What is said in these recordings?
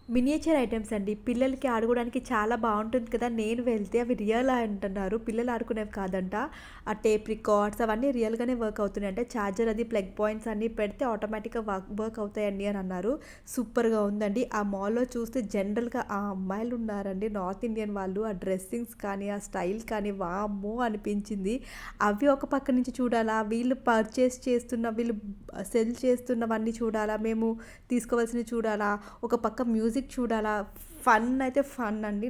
Miniature items అండి. పిల్లలకి ఆడుకోవడానికి చాలా బావుంటుంది కదా! నేను వెళ్తే అవి రియల్ అంటున్నారు. పిల్లలు ఆడుకునేవి కాదంట. ఆ టేప్ రికార్డ్స్ అవన్నీ రియల్‌గానే వర్క్ అవుతున్నాయి. అంటే చార్జర్ అది ప్లగ్ పాయింట్స్ అన్నీ పెడితే ఆటోమేటిక్‌గా వర్క్ అవుతాయండి అని అన్నారు. సూపర్‌గా ఉందండి. ఆ మాల్‌లో చూస్తే జనరల్‌గా ఆ అమ్మాయిలున్నారండి నార్త్ ఇండియన్ వాళ్ళు. ఆ డ్రెస్సింగ్స్ కానీ, ఆ స్టైల్ కానీ వామ్మో! అనిపించింది. అవి ఒక పక్క నుంచి చూడాలా, వీళ్ళు సెల్ చేస్తున్నవన్నీ చూడాలా, మేము తీసుకోవాల్సినవి చూడాలా, ఒక పక్క మ్యూజిక్ చూడాలా. ఫన్ అయితే ఫన్ అండి.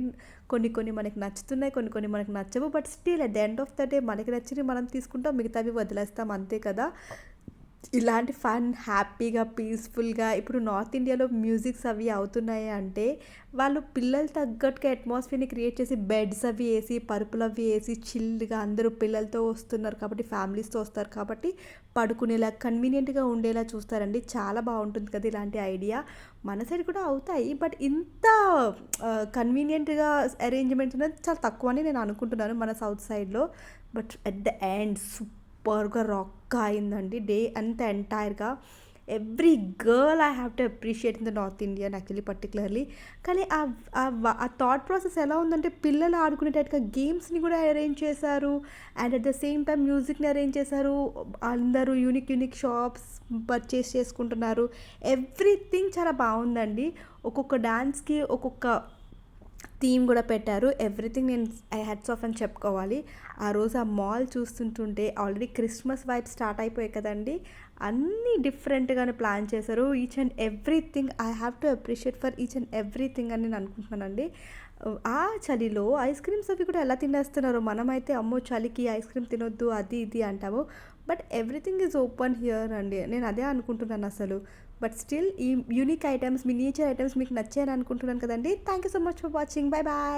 కొన్ని కొన్ని మనకి నచ్చుతున్నాయి. కొన్ని కొన్ని మనకు నచ్చవు. But still at the end of the day మనకి నచ్చినవి మనం తీసుకుంటాం. మిగతావి వదిలేస్తాం అంతే కదా! ఇలాంటి ఫన్ హ్యాపీగా, పీస్‌ఫుల్‌గా ఇప్పుడు నార్త్ ఇండియాలో మ్యూజిక్స్ అవి అవుతున్నాయి అంటే, వాళ్ళు పిల్లలు తగ్గట్టుగా అట్మాస్ఫియర్‌ని క్రియేట్ చేసి బెడ్స్ అవి ఏసి, పరుపులవి ఏసి చిల్డ్‌గా అందరూ పిల్లలతో వస్తున్నారు కాబట్టి, ఫ్యామిలీస్‌తో వస్తారు కాబట్టి, పడుకునేలా కన్వీనియంట్‌గా ఉండేలా చూస్తారండి. చాలా బావుంటుంది కదా! ఇలాంటి ఐడియా. మన సైడ్ కూడా అవుతాయి. బట్ ఇంత కన్వీనియంట్‌గా అరేంజ్‌మెంట్స్ ఉన్నది చాలా తక్కువని నేను అనుకుంటున్నాను మన సౌత్ సైడ్‌లో. బట్ ఎట్ ద ఎండ్ సూపర్‌గా రాక్ అయిందండి డే అంతా ఎంటైర్‌గా. Every girl I have to appreciate in the north Indian actually particularly. కానీ ఆ థాట్ ప్రాసెస్ ఎలా ఉందంటే పిల్లలు ఆడుకునేటట్టుగా గేమ్స్‌ని కూడా అరేంజ్ చేశారు. And at the same time మ్యూజిక్‌ని అరేంజ్ చేశారు. అందరూ యూనిక్ షాప్స్ పర్చేస్ చేసుకుంటున్నారు. ఎవ్రీథింగ్ చాలా బావుందండి. ఒక్కొక్క డాన్స్‌కి ఒక్కొక్క థీమ్ గూడా పెట్టారు. ఎవ్రీథింగ్ నేను హ్యాట్స్ ఆఫ్ అని చెప్పుకోవాలి. ఆ రోజు ఆ మాల్ చూస్తుంటుంటే ఆల్రెడీ క్రిస్మస్ వైబ్స్ స్టార్ట్ అయిపోయాయి కదండీ! అన్నీ డిఫరెంట్‌గానే ప్లాన్ చేశారు. Each and everything I have to appreciate for each and everything అని నేను అనుకుంటున్నానండి. ఆ చలిలో ఐస్ క్రీమ్స్ అవి కూడా ఎలా తినేస్తున్నారో మనమైతే అమ్మో! చలికి ఐస్ క్రీమ్ తినొద్దు అది ఇది అంటాము. But everything is open here అండి. నేను అదే అనుకుంటున్నానసలు. బట్ స్టిల్ ఈ యూనిక్ ఐటెమ్స్, మినియేచర్ ఐటెమ్స్ మీకు నచ్చాయని అనుకుంటున్నాను కదండీ. Thank you so much for watching. Bye bye.